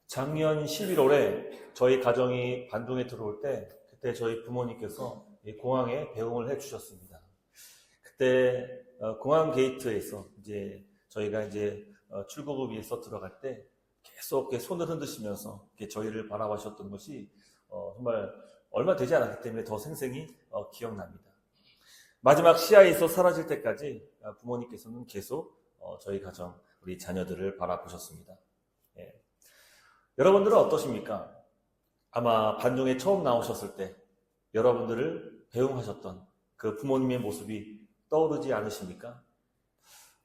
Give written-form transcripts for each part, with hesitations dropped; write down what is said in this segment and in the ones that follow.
작년 11월에 저희 가정이 반동에 들어올 때 그때 저희 부모님께서 공항에 배웅을 해주셨습니다. 그때 공항 게이트에서 저희가 출국을 위해서 들어갈 때 계속 이렇게 손을 흔드시면서 이렇게 저희를 바라보셨던 것이 정말 얼마 되지 않았기 때문에 더 생생히 기억납니다. 마지막 시야에서 사라질 때까지 부모님께서는 계속 저희 가정, 우리 자녀들을 바라보셨습니다. 예. 여러분들은 어떠십니까? 아마 반동에 처음 나오셨을 때 여러분들을 배웅하셨던 그 부모님의 모습이 떠오르지 않으십니까?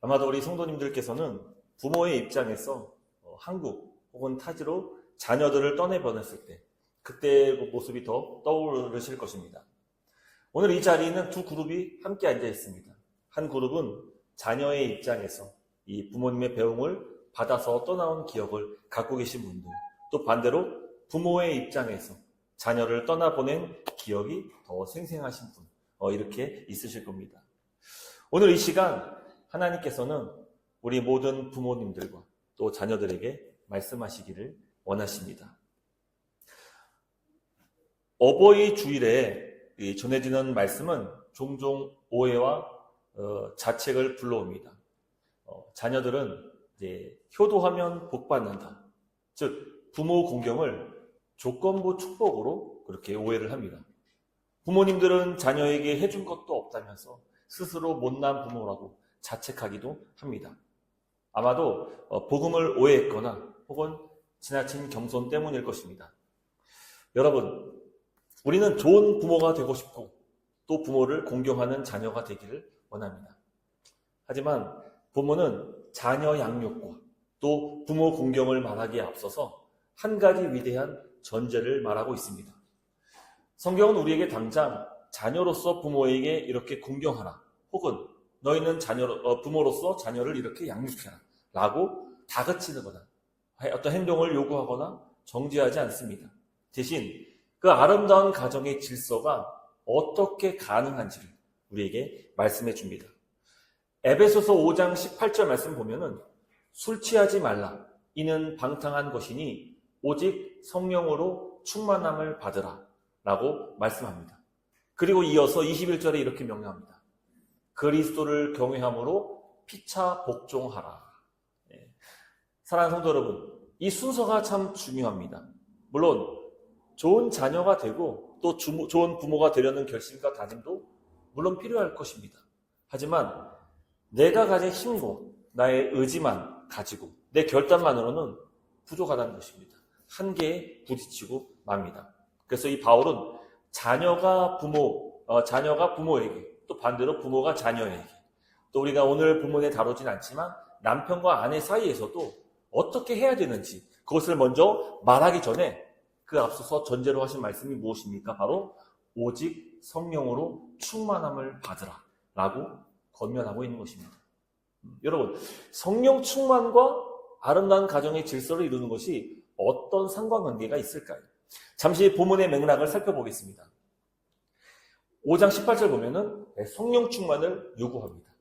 아마도 우리 성도님들께서는 부모의 입장에서 한국 혹은 타지로 자녀들을 떠내보냈을 때 그때의 모습이 더 떠오르실 것입니다. 오늘 이 자리에는 두 그룹이 함께 앉아 있습니다. 한 그룹은 자녀의 입장에서 이 부모님의 배웅을 받아서 떠나온 기억을 갖고 계신 분들, 또 반대로 부모의 입장에서 자녀를 떠나보낸 기억이 더 생생하신 분, 이렇게 있으실 겁니다. 오늘 이 시간 하나님께서는 우리 모든 부모님들과 또 자녀들에게 말씀하시기를 원하십니다. 어버이 주일에 전해지는 말씀은 종종 오해와 자책을 불러옵니다. 자녀들은 효도하면 복받는다. 즉 부모 공경을 조건부 축복으로 그렇게 오해를 합니다. 부모님들은 자녀에게 해준 것도 없다면서 스스로 못난 부모라고 자책하기도 합니다. 아마도 복음을 오해했거나 혹은 지나친 겸손 때문일 것입니다. 여러분, 우리는 좋은 부모가 되고 싶고 또 부모를 공경하는 자녀가 되기를 원합니다. 하지만 부모는 자녀 양육과 또 부모 공경을 말하기에 앞서서 한 가지 위대한 전제를 말하고 있습니다. 성경은 우리에게 당장 자녀로서 부모에게 이렇게 공경하라, 혹은 너희는 부모로서 자녀를 이렇게 양육해라 라고 다그치거나 어떤 행동을 요구하거나 정죄하지 않습니다. 대신 그 아름다운 가정의 질서가 어떻게 가능한지를 우리에게 말씀해 줍니다. 에베소서 5장 18절 말씀 보면은 술 취하지 말라. 이는 방탕한 것이니 오직 성령으로 충만함을 받으라 라고 말씀합니다. 그리고 이어서 21절에 이렇게 명령합니다. 그리스도를 경외함으로 피차 복종하라. 사랑하는 성도 여러분, 이 순서가 참 중요합니다. 물론 좋은 자녀가 되고 또 좋은 부모가 되려는 결심과 다짐도 물론 필요할 것입니다. 하지만 내가 가진 힘과 나의 의지만 가지고 내 결단만으로는 부족하다는 것입니다. 한계에 부딪히고 맙니다. 그래서 이 바울은 자녀가 부모에게, 또 반대로 부모가 자녀에게, 또 우리가 오늘 본문에 다루진 않지만 남편과 아내 사이에서도 어떻게 해야 되는지 그것을 먼저 말하기 전에 그 앞서서 전제로 하신 말씀이 무엇입니까? 바로 오직 성령으로 충만함을 받으라 라고 권면하고 있는 것입니다. 여러분, 성령 충만과 아름다운 가정의 질서를 이루는 것이 어떤 상관관계가 있을까요? 잠시 본문의 맥락을 살펴보겠습니다. 5장 18절 보면은 성령 충만을 요구합니다.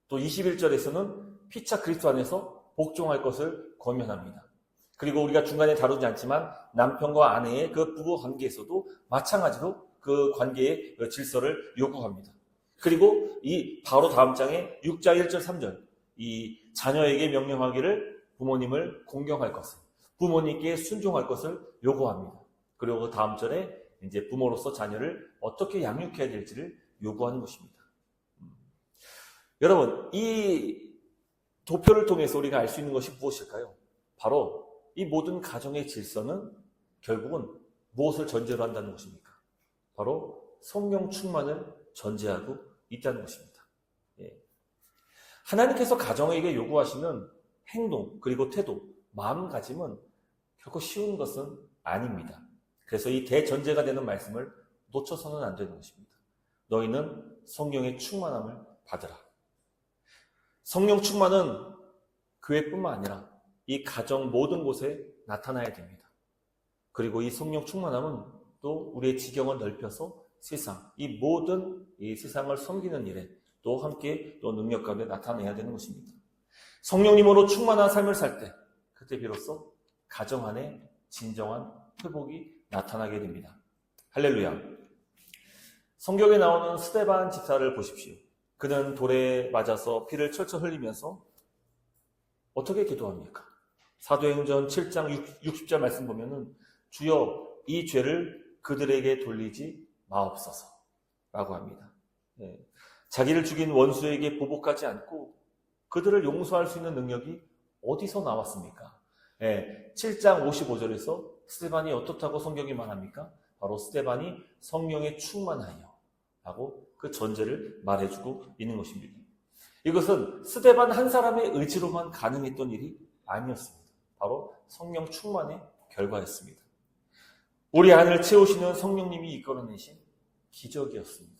또 21절에서는 피차 그리스도 안에서 복종할 것을 권면합니다. 그리고 우리가 중간에 다루지 않지만 남편과 아내의 그 부부 관계에서도 마찬가지로 그 관계의 질서를 요구합니다. 그리고 이 바로 다음 장에 6장 1절 3절 이 자녀에게 명령하기를 부모님을 공경할 것을, 부모님께 순종할 것을 요구합니다. 그리고 그 다음 절에 이제 부모로서 자녀를 어떻게 양육해야 될지를 요구하는 것입니다. 여러분, 이 도표를 통해서 우리가 알 수 있는 것이 무엇일까요? 바로 이 모든 가정의 질서는 결국은 무엇을 전제로 한다는 것입니까? 바로 성령 충만을 전제하고 있다는 것입니다. 하나님께서 가정에게 요구하시는 행동, 그리고 태도, 마음가짐은 결코 쉬운 것은 아닙니다. 그래서 이 대전제가 되는 말씀을 놓쳐서는 안 되는 것입니다. 너희는 성령의 충만함을 받으라. 성령 충만은 교회뿐만 아니라 이 가정 모든 곳에 나타나야 됩니다. 그리고 이 성령 충만함은 또 우리의 지경을 넓혀서 이 모든 이 세상을 섬기는 일에 또 함께 또 능력 가운데 나타내야 되는 것입니다. 성령님으로 충만한 삶을 살 때, 그때 비로소 가정 안에 진정한 회복이 나타나게 됩니다. 할렐루야. 성경에 나오는 스데반 집사를 보십시오. 그는 돌에 맞아서 피를 철철 흘리면서 어떻게 기도합니까? 사도행전 7장 60절 말씀 보면은 주여 이 죄를 그들에게 돌리지 마옵소서 라고 합니다. 자기를 죽인 원수에게 보복하지 않고 그들을 용서할 수 있는 능력이 어디서 나왔습니까? 7장 55절에서 스데반이 어떻다고 성경이 말합니까? 바로 스데반이 성령에 충만하여 라고 그 전제를 말해주고 있는 것입니다. 이것은 스데반 한 사람의 의지로만 가능했던 일이 아니었습니다. 바로 성령 충만의 결과였습니다. 우리 안을 채우시는 성령님이 이끌어내신 기적이었습니다.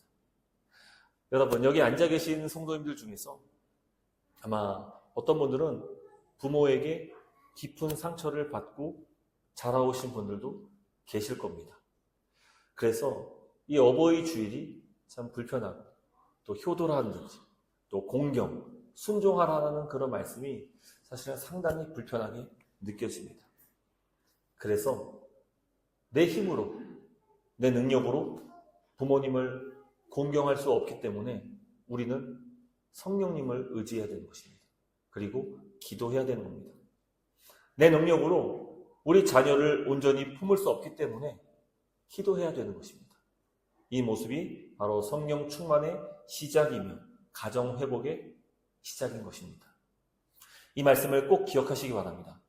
여러분, 여기 앉아 계신 성도님들 중에서 아마 어떤 분들은 부모에게 깊은 상처를 받고 자라오신 분들도 계실 겁니다. 그래서 이 어버이 주일이 참 불편하고 또 효도라든지 또 공경, 순종하라는 그런 말씀이 사실은 상당히 불편하게 느껴집니다. 그래서 내 힘으로, 내 능력으로 부모님을 공경할 수 없기 때문에 우리는 성령님을 의지해야 되는 것입니다. 그리고 기도해야 되는 겁니다. 내 능력으로 우리 자녀를 온전히 품을 수 없기 때문에 기도해야 되는 것입니다. 이 모습이 바로 성령 충만의 시작이며 가정 회복의 시작인 것입니다. 이 말씀을 꼭 기억하시기 바랍니다.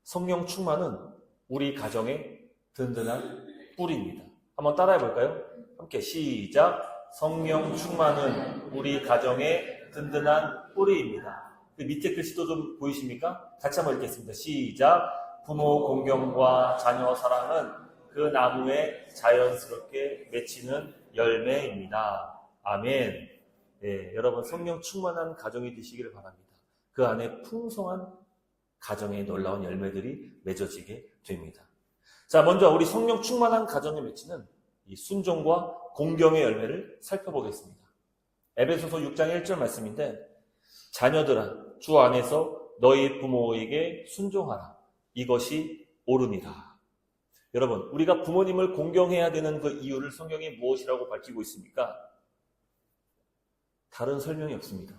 성령 충만은 우리 가정의 든든한 뿌리입니다. 한번 따라해 볼까요? 함께 시작. 성령 충만은 우리 가정의 든든한 뿌리입니다. 그 밑에 글씨도 좀 보이십니까? 같이 한번 읽겠습니다. 시작. 부모 공경과 자녀 사랑은 그 나무에 자연스럽게 맺히는 열매입니다. 아멘. 네, 여러분 성령 충만한 가정이 되시기를 바랍니다. 그 안에 풍성한 가정의 놀라운 열매들이 맺어지게 됩니다. 자, 먼저 우리 성령 충만한 가정에 맺히는 이 순종과 공경의 열매를 살펴보겠습니다. 에베소서 6장 1절 말씀인데 자녀들아 주 안에서 너희 부모에게 순종하라. 이것이 옳으니라. 여러분, 우리가 부모님을 공경해야 되는 그 이유를 성경이 무엇이라고 밝히고 있습니까? 다른 설명이 없습니다.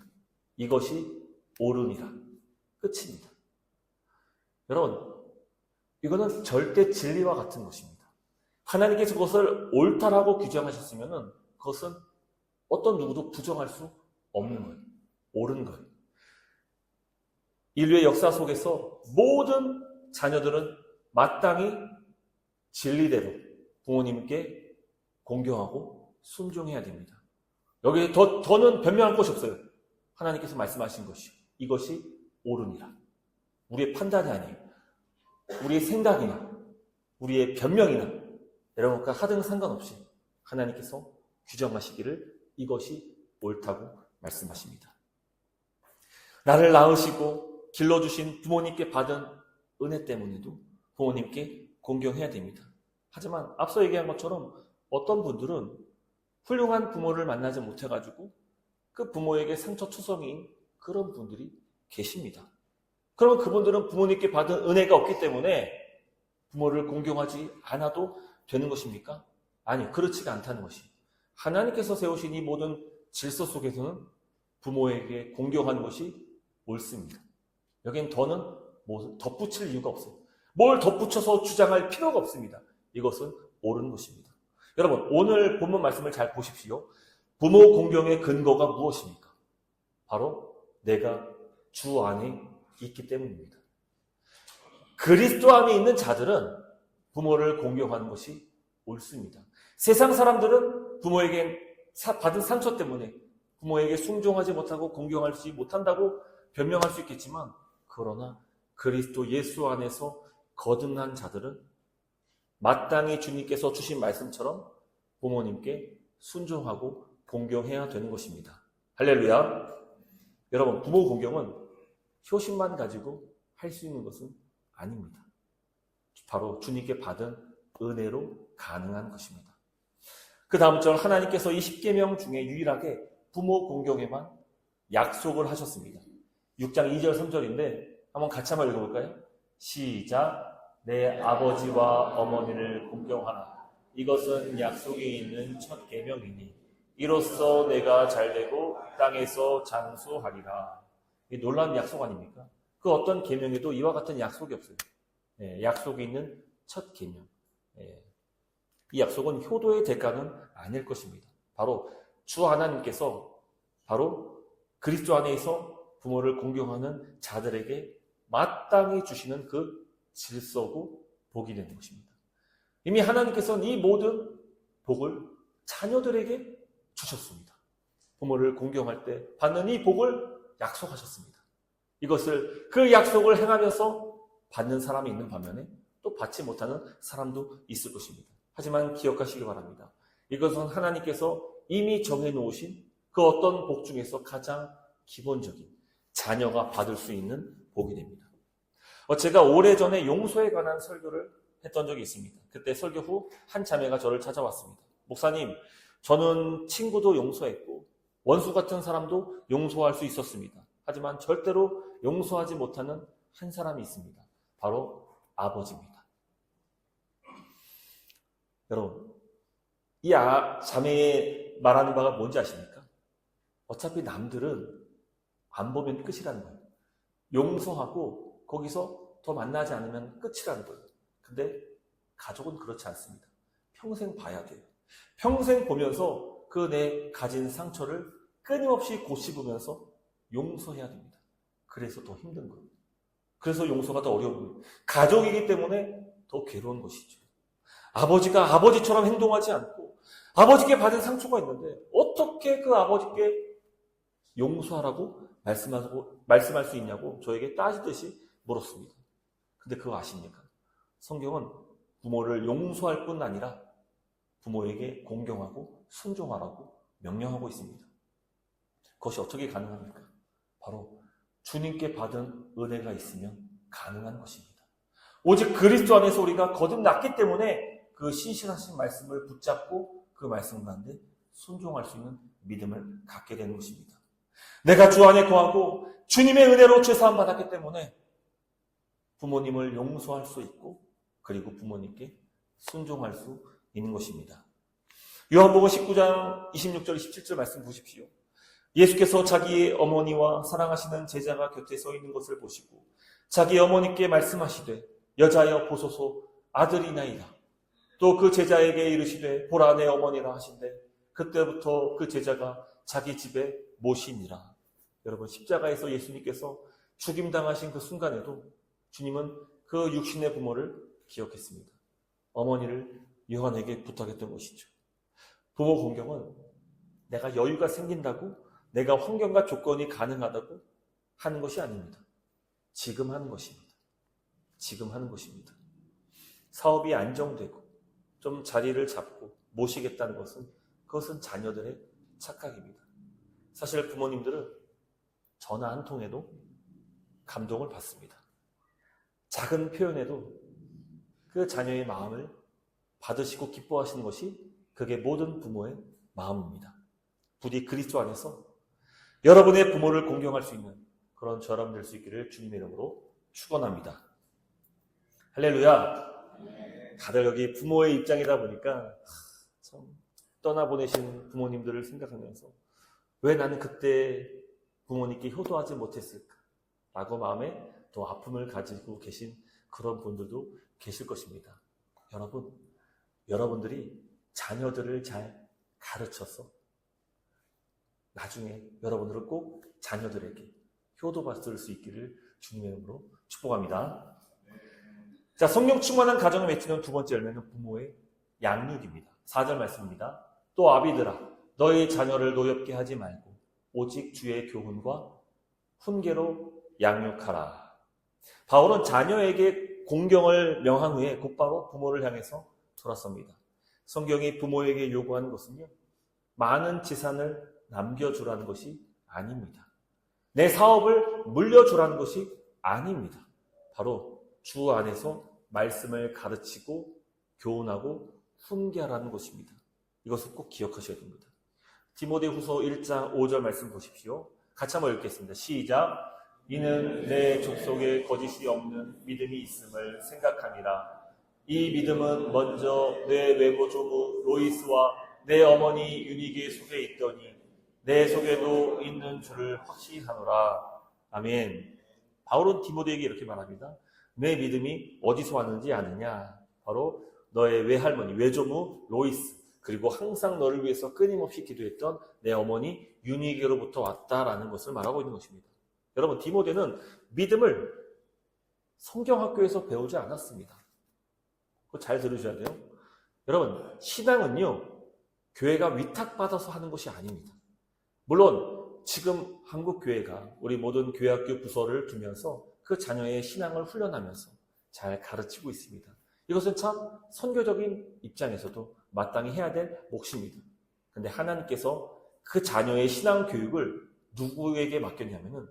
이것이 옳으니라. 끝입니다. 여러분, 이거는 절대 진리와 같은 것입니다. 하나님께서 그것을 옳다라고 규정하셨으면 그것은 어떤 누구도 부정할 수 없는 거예요. 옳은 거예요. 인류의 역사 속에서 모든 자녀들은 마땅히 진리대로 부모님께 공경하고 순종해야 됩니다. 여기에 더는 변명할 것이 없어요. 하나님께서 말씀하신 것이 이것이 옳으니라. 우리의 판단이 아니에요. 우리의 생각이나 우리의 변명이나 이런 것과 하등 상관없이 하나님께서 규정하시기를 이것이 옳다고 말씀하십니다. 나를 낳으시고 길러주신 부모님께 받은 은혜 때문에도 부모님께 공경해야 됩니다. 하지만 앞서 얘기한 것처럼 어떤 분들은 훌륭한 부모를 만나지 못해가지고 그 부모에게 상처투성이인 그런 분들이 계십니다. 그러면 그분들은 부모님께 받은 은혜가 없기 때문에 부모를 공경하지 않아도 되는 것입니까? 아니, 그렇지가 않다는 것이. 하나님께서 세우신 이 모든 질서 속에서는 부모에게 공경하는 것이 옳습니다. 여긴 더는 덧붙일 이유가 없어요. 뭘 덧붙여서 주장할 필요가 없습니다. 이것은 옳은 것입니다. 여러분, 오늘 본문 말씀을 잘 보십시오. 부모 공경의 근거가 무엇입니까? 바로 내가 주 안에 있기 때문입니다. 그리스도 안에 있는 자들은 부모를 공경하는 것이 옳습니다. 세상 사람들은 부모에게 받은 상처 때문에 부모에게 순종하지 못하고 공경하지 못한다고 변명할 수 있겠지만, 그러나 그리스도 예수 안에서 거듭난 자들은 마땅히 주님께서 주신 말씀처럼 부모님께 순종하고 공경해야 되는 것입니다. 할렐루야. 여러분, 부모 공경은 효심만 가지고 할 수 있는 것은 아닙니다. 바로 주님께 받은 은혜로 가능한 것입니다. 그 다음 절, 하나님께서 이 10계명 중에 유일하게 부모 공경에만 약속을 하셨습니다. 6장 2절 3절인데 한번 같이 한번 읽어볼까요? 시작. 내 아버지와 어머니를 공경하라. 이것은 약속이 있는 첫 계명이니 이로써 내가 잘되고 땅에서 장수하리라. 이 놀라운 약속 아닙니까? 그 어떤 계명에도 이와 같은 약속이 없어요. 약속이 있는 첫 계명. 이 약속은 효도의 대가는 아닐 것입니다. 바로 주 하나님께서 바로 그리스도 안에서 부모를 공경하는 자들에게 마땅히 주시는 그 질서고 복이 되는 것입니다. 이미 하나님께서는 이 모든 복을 자녀들에게 주셨습니다. 부모를 공경할 때 받는 이 복을 약속하셨습니다. 이것을 그 약속을 행하면서 받는 사람이 있는 반면에 또 받지 못하는 사람도 있을 것입니다. 하지만 기억하시기 바랍니다. 이것은 하나님께서 이미 정해놓으신 그 어떤 복 중에서 가장 기본적인 자녀가 받을 수 있는 복이 됩니다. 제가 오래전에 용서에 관한 설교를 했던 적이 있습니다. 그때 설교 후 한 자매가 저를 찾아왔습니다. 목사님, 저는 친구도 용서했고 원수 같은 사람도 용서할 수 있었습니다. 하지만 절대로 용서하지 못하는 한 사람이 있습니다. 바로 아버지입니다. 여러분, 이 자매의 말하는 바가 뭔지 아십니까? 어차피 남들은 안 보면 끝이라는 거예요. 용서하고 거기서 더 만나지 않으면 끝이라는 거예요. 근데 가족은 그렇지 않습니다. 평생 봐야 돼요. 평생 보면서 그 내 가진 상처를 끊임없이 고씹으면서 용서해야 됩니다. 그래서 더 힘든 거예요. 그래서 용서가 더 어려운 거예요. 가족이기 때문에 더 괴로운 것이죠. 아버지가 아버지처럼 행동하지 않고 아버지께 받은 상처가 있는데 어떻게 그 아버지께 용서하라고 말씀할 수 있냐고 저에게 따지듯이 물었습니다. 근데 그거 아십니까? 성경은 부모를 용서할 뿐 아니라 부모에게 공경하고 순종하라고 명령하고 있습니다. 그것이 어떻게 가능합니까? 바로 주님께 받은 은혜가 있으면 가능한 것입니다. 오직 그리스도 안에서 우리가 거듭났기 때문에 그 신실하신 말씀을 붙잡고 그 말씀 가운데 순종할 수 있는 믿음을 갖게 되는 것입니다. 내가 주 안에 거하고 주님의 은혜로 죄사함 받았기 때문에 부모님을 용서할 수 있고 그리고 부모님께 순종할 수 있는 것입니다. 요한복음 19장 26절 27절 말씀 보십시오. 예수께서 자기의 어머니와 사랑하시는 제자가 곁에 서 있는 것을 보시고 자기 어머니께 말씀하시되 여자여 보소서 아들이나이다. 또 그 제자에게 이르시되 보라 내 어머니라 하신대 그때부터 그 제자가 자기 집에 모시니라. 여러분, 십자가에서 예수님께서 죽임당하신 그 순간에도 주님은 그 육신의 부모를 기억했습니다. 어머니를 요한에게 부탁했던 것이죠. 부모 공경은 내가 여유가 생긴다고, 내가 환경과 조건이 가능하다고 하는 것이 아닙니다. 지금 하는 것입니다. 지금 하는 것입니다. 사업이 안정되고 좀 자리를 잡고 모시겠다는 그것은 자녀들의 착각입니다. 사실 부모님들은 전화 한 통에도 감동을 받습니다. 작은 표현에도 그 자녀의 마음을 받으시고 기뻐하시는 것이 그게 모든 부모의 마음입니다. 부디 그리스도 안에서 여러분의 부모를 공경할 수 있는 그런 저람 될 수 있기를 주님의 이름으로 축원합니다. 할렐루야. 다들 여기 부모의 입장이다 보니까 참 떠나보내신 부모님들을 생각하면서 왜 나는 그때 부모님께 효도하지 못했을까 라고 마음에 또 아픔을 가지고 계신 그런 분들도 계실 것입니다. 여러분들이 자녀들을 잘 가르쳐서 나중에 여러분들은 꼭 자녀들에게 효도받을 수 있기를 주님의 이름으로 축복합니다. 자, 성령 충만한 가정을 맺히는 두 번째 열매는 부모의 양육입니다. 4절 말씀입니다. 또 아비들아 너희 자녀를 노엽게 하지 말고 오직 주의 교훈과 훈계로 양육하라. 바울은 자녀에게 공경을 명한 후에 곧바로 부모를 향해서 돌아섭니다. 성경이 부모에게 요구하는 것은요, 많은 재산을 남겨주라는 것이 아닙니다. 내 사업을 물려주라는 것이 아닙니다. 바로 주 안에서 말씀을 가르치고 교훈하고 훈계하라는 것입니다. 이것을 꼭 기억하셔야 됩니다. 디모데후서 1장 5절 말씀 보십시오. 같이 한번 읽겠습니다. 시작. 이는 내 족속에 거짓이 없는 믿음이 있음을 생각하니라. 이 믿음은 먼저 내 외모조무 로이스와 내 어머니 유니게 속에 있더니 내 속에도 있는 줄을 확실히 하노라. 아멘. 바울은 디모데에게 이렇게 말합니다. 내 믿음이 어디서 왔는지 아느냐? 바로 너의 외할머니, 외조무 로이스, 그리고 항상 너를 위해서 끊임없이 기도했던 내 어머니 유니게로부터 왔다라는 것을 말하고 있는 것입니다. 여러분, 디모데는 믿음을 성경학교에서 배우지 않았습니다. 그거 잘 들으셔야 돼요. 여러분, 신앙은요, 교회가 위탁받아서 하는 것이 아닙니다. 물론 지금 한국교회가 우리 모든 교회학교 부서를 두면서 그 자녀의 신앙을 훈련하면서 잘 가르치고 있습니다. 이것은 참 선교적인 입장에서도 마땅히 해야 될 몫입니다. 그런데 하나님께서 그 자녀의 신앙 교육을 누구에게 맡겼냐면은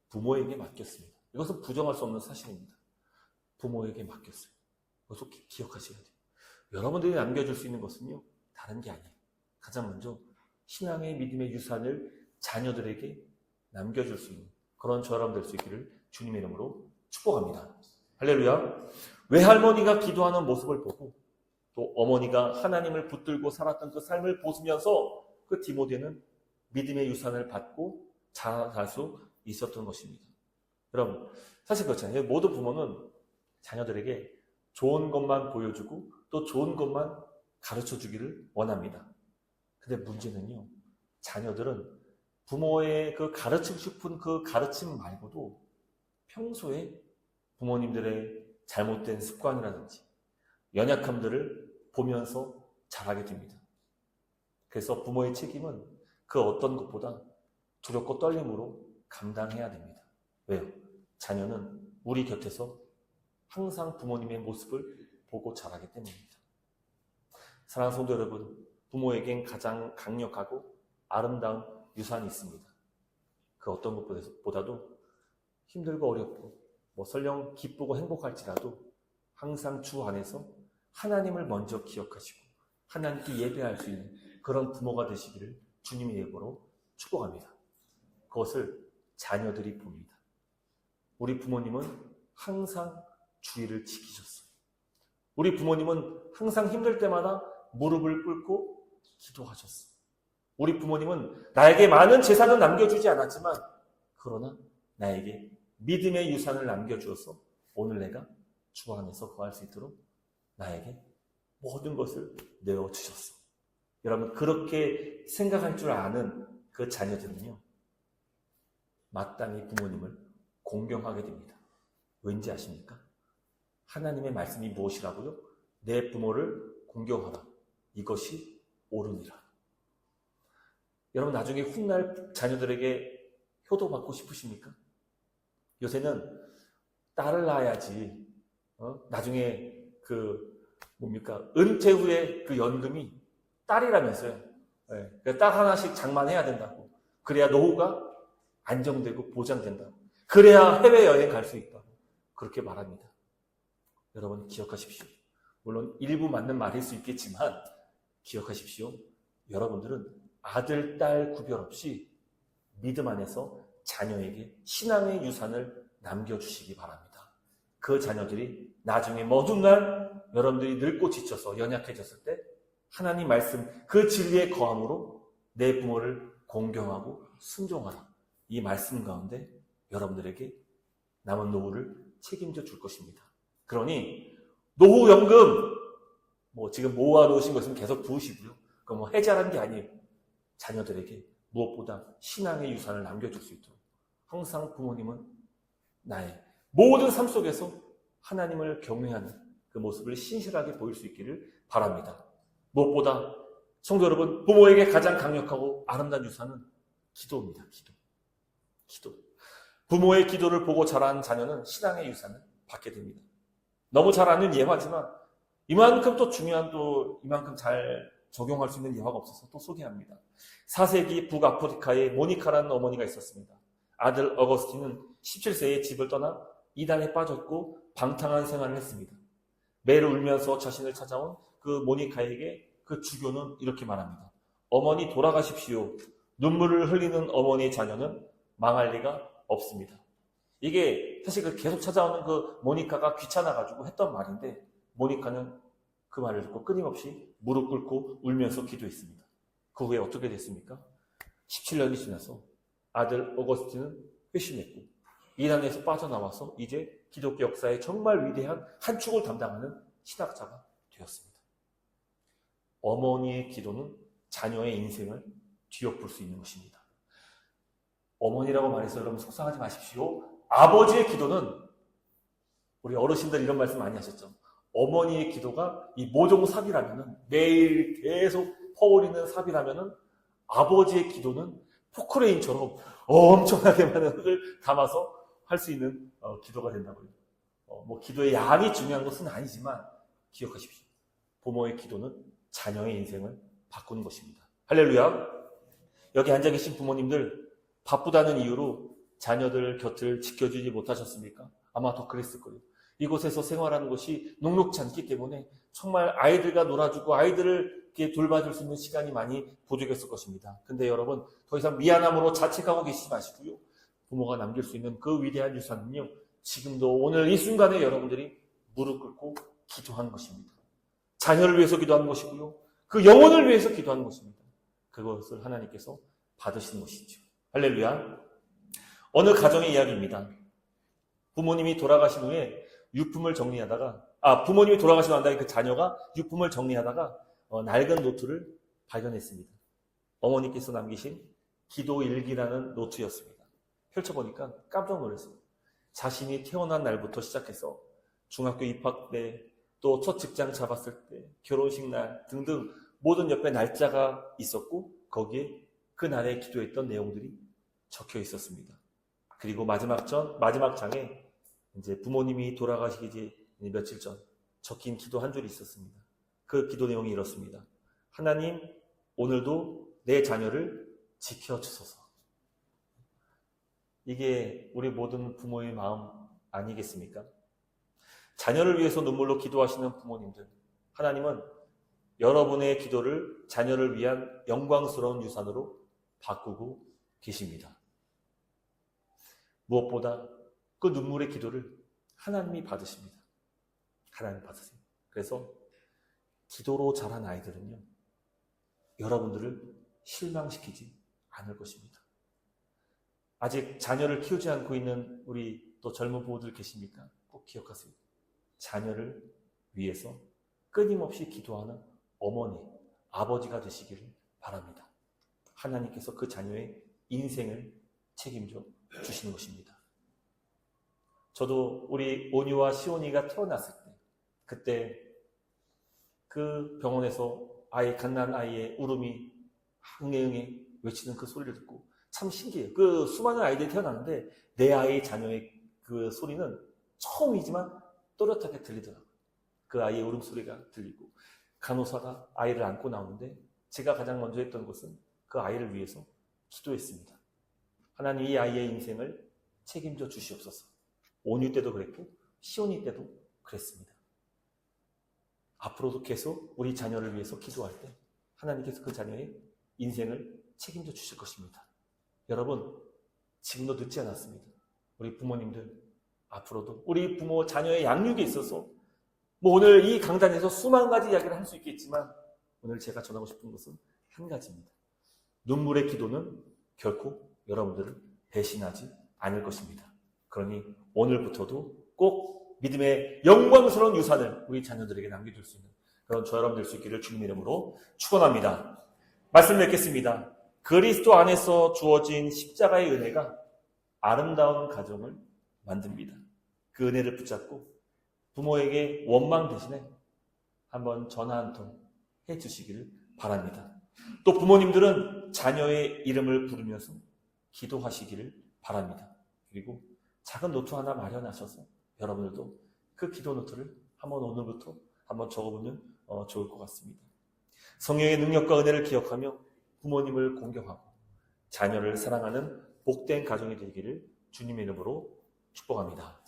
부모에게 맡겼습니다. 이것은 부정할 수 없는 사실입니다. 부모에게 맡겼어요. 그것도 기억하셔야 돼요. 여러분들이 남겨줄 수 있는 것은요, 다른 게 아니에요. 가장 먼저 신앙의 믿음의 유산을 자녀들에게 남겨줄 수 있는 그런 저람 될 수 있기를 주님의 이름으로 축복합니다. 할렐루야. 외할머니가 기도하는 모습을 보고 또 어머니가 하나님을 붙들고 살았던 그 삶을 보시면서 그 디모데는 믿음의 유산을 받고 자라날 수 있었던 것입니다. 여러분, 사실 그렇잖아요. 모든 부모는 자녀들에게 좋은 것만 보여주고 또 좋은 것만 가르쳐주기를 원합니다. 근데 문제는요, 자녀들은 부모의 그 가르치고 싶은 그 가르침 말고도 평소에 부모님들의 잘못된 습관이라든지 연약함들을 보면서 자라게 됩니다. 그래서 부모의 책임은 그 어떤 것보다 두렵고 떨림으로 감당해야 됩니다. 왜요? 자녀는 우리 곁에서 항상 부모님의 모습을 보고 자라기 때문입니다. 사랑하는 성도 여러분, 부모에겐 가장 강력하고 아름다운 유산이 있습니다. 그 어떤 것보다도 힘들고 어렵고 설령 기쁘고 행복할지라도 항상 주 안에서 하나님을 먼저 기억하시고 하나님께 예배할 수 있는 그런 부모가 되시기를 주님의 이름으로 축복합니다. 그것을 자녀들이 봅니다. 우리 부모님은 항상 주의를 지키셨어요. 우리 부모님은 항상 힘들 때마다 무릎을 꿇고 기도하셨어요. 우리 부모님은 나에게 많은 재산은 남겨주지 않았지만 그러나 나에게 믿음의 유산을 남겨주어서 오늘 내가 주 안에서 거할 수 있도록 나에게 모든 것을 내어주셨어. 여러분, 그렇게 생각할 줄 아는 그 자녀들은요, 마땅히 부모님을 공경하게 됩니다. 왠지 아십니까? 하나님의 말씀이 무엇이라고요? 내 부모를 공경하라. 이것이 옳으니라. 여러분, 나중에 훗날 자녀들에게 효도받고 싶으십니까? 요새는 딸을 낳아야지 나중에 은퇴 후에 그 연금이 딸이라면서요. 네. 딸 하나씩 장만해야 된다고. 그래야 노후가 안정되고 보장된다고. 그래야 해외여행 갈 수 있다고. 그렇게 말합니다. 여러분, 기억하십시오. 물론 일부 맞는 말일 수 있겠지만 기억하십시오. 여러분들은 아들, 딸 구별 없이 믿음 안에서 자녀에게 신앙의 유산을 남겨주시기 바랍니다. 그 자녀들이 나중에 모든 날 여러분들이 늙고 지쳐서 연약해졌을 때 하나님 말씀 그 진리의 거함으로 내 부모를 공경하고 순종하라. 이 말씀 가운데 여러분들에게 남은 노후를 책임져 줄 것입니다. 그러니 노후연금 지금 모아놓으신 것은 계속 부으시고요. 그거 해자라는 게 아니에요. 자녀들에게 무엇보다 신앙의 유산을 남겨줄 수 있도록 항상 부모님은 나의 모든 삶 속에서 하나님을 경외하는 그 모습을 신실하게 보일 수 있기를 바랍니다. 무엇보다 성도 여러분, 부모에게 가장 강력하고 아름다운 유산은 기도입니다. 기도. 부모의 기도를 보고 자란 자녀는 신앙의 유산을 받게 됩니다. 너무 잘 아는 예화지만 이만큼 또 중요한 이만큼 잘 적용할 수 있는 예화가 없어서 또 소개합니다. 4세기 북아프리카에 모니카라는 어머니가 있었습니다. 아들 어거스틴은 17세에 집을 떠나 이단에 빠졌고 방탕한 생활을 했습니다. 매일 울면서 자신을 찾아온 그 모니카에게 그 주교는 이렇게 말합니다. 어머니 돌아가십시오. 눈물을 흘리는 어머니의 자녀는 망할 리가 없습니다. 이게 사실 그 계속 찾아오는 그 모니카가 귀찮아가지고 했던 말인데, 모니카는 그 말을 듣고 끊임없이 무릎 꿇고 울면서 기도했습니다. 그 후에 어떻게 됐습니까? 17년이 지나서 아들 오거스틴은 회심했고, 이란에서 빠져나와서 이제 기독교 역사의 정말 위대한 한 축을 담당하는 신학자가 되었습니다. 어머니의 기도는 자녀의 인생을 뒤엎을 수 있는 것입니다. 어머니라고 말해서 여러분 속상하지 마십시오. 아버지의 기도는, 우리 어르신들 이런 말씀 많이 하셨죠. 어머니의 기도가 이 모종삽이라면은, 매일 계속 퍼오르는 삽이라면은, 아버지의 기도는 포크레인처럼 엄청나게 많은 흙을 담아서 할 수 있는 기도가 된다고요. 뭐 기도의 양이 중요한 것은 아니지만 기억하십시오. 부모의 기도는 자녀의 인생을 바꾸는 것입니다. 할렐루야. 여기 앉아 계신 부모님들, 바쁘다는 이유로 자녀들 곁을 지켜주지 못하셨습니까? 아마 더 그랬을 거예요. 이곳에서 생활하는 것이 녹록지 않기 때문에 정말 아이들과 놀아주고 아이들을 이렇게 돌봐줄 수 있는 시간이 많이 부족했을 것입니다. 근데 여러분, 더 이상 미안함으로 자책하고 계시지 마시고요. 부모가 남길 수 있는 그 위대한 유산은요, 지금도 오늘 이 순간에 여러분들이 무릎 꿇고 기도하는 것입니다. 자녀를 위해서 기도하는 것이고요. 그 영혼을 위해서 기도하는 것입니다. 그것을 하나님께서 받으시는 것이죠. 할렐루야. 어느 가정의 이야기입니다. 부모님이 돌아가신 후에 유품을 정리하다가, 부모님이 돌아가시고 난 다음에 그 자녀가 유품을 정리하다가 낡은 노트를 발견했습니다. 어머니께서 남기신 기도일기라는 노트였습니다. 펼쳐보니까 깜짝 놀랐어요. 자신이 태어난 날부터 시작해서 중학교 입학 때, 또 첫 직장 잡았을 때, 결혼식 날 등등 모든 옆에 날짜가 있었고, 거기에 그 날에 기도했던 내용들이 적혀 있었습니다. 그리고 마지막 장에 이제 부모님이 돌아가시기 며칠 전 적힌 기도 한 줄이 있었습니다. 그 기도 내용이 이렇습니다. 하나님, 오늘도 내 자녀를 지켜주소서. 이게 우리 모든 부모의 마음 아니겠습니까? 자녀를 위해서 눈물로 기도하시는 부모님들, 하나님은 여러분의 기도를 자녀를 위한 영광스러운 유산으로 바꾸고 계십니다. 무엇보다 그 눈물의 기도를 하나님이 받으십니다. 하나님 받으세요. 그래서 기도로 자란 아이들은요, 여러분들을 실망시키지 않을 것입니다. 아직 자녀를 키우지 않고 있는 우리 또 젊은 부부들 계십니까? 꼭 기억하세요. 자녀를 위해서 끊임없이 기도하는 어머니, 아버지가 되시기를 바랍니다. 하나님께서 그 자녀의 인생을 책임져 주시는 것입니다. 저도 우리 온유와 시온이가 태어났을 때, 그때 그 병원에서 갓난 아이의 울음이 응애응애 외치는 그 소리를 듣고 참 신기해요. 그 수많은 아이들이 태어났는데 내 아이 자녀의 그 소리는 처음이지만 또렷하게 들리더라고요. 그 아이의 울음소리가 들리고, 간호사가 아이를 안고 나오는데 제가 가장 먼저 했던 것은 그 아이를 위해서 기도했습니다. 하나님, 이 아이의 인생을 책임져 주시옵소서. 온유 때도 그랬고 시온이 때도 그랬습니다. 앞으로도 계속 우리 자녀를 위해서 기도할 때 하나님께서 그 자녀의 인생을 책임져 주실 것입니다. 여러분, 지금도 늦지 않았습니다. 우리 부모님들, 앞으로도 우리 부모 자녀의 양육에 있어서 오늘 이 강단에서 수만 가지 이야기를 할 수 있겠지만 오늘 제가 전하고 싶은 것은 한 가지입니다. 눈물의 기도는 결코 여러분들을 배신하지 않을 것입니다. 그러니 오늘부터도 꼭 믿음의 영광스러운 유산을 우리 자녀들에게 남겨줄 수 있는 그런 저 여러분 될 수 있기를 주님의 이름으로 축원합니다. 말씀 맺겠습니다. 그리스도 안에서 주어진 십자가의 은혜가 아름다운 가정을 만듭니다. 그 은혜를 붙잡고 부모에게 원망 대신에 한번 전화 한 통 해주시기를 바랍니다. 또 부모님들은 자녀의 이름을 부르면서 기도하시기를 바랍니다. 그리고 작은 노트 하나 마련하셔서 여러분들도 그 기도 노트를 한번 오늘부터 한번 적어보면 좋을 것 같습니다. 성령의 능력과 은혜를 기억하며 부모님을 공경하고 자녀를 사랑하는 복된 가정이 되기를 주님의 이름으로 축복합니다.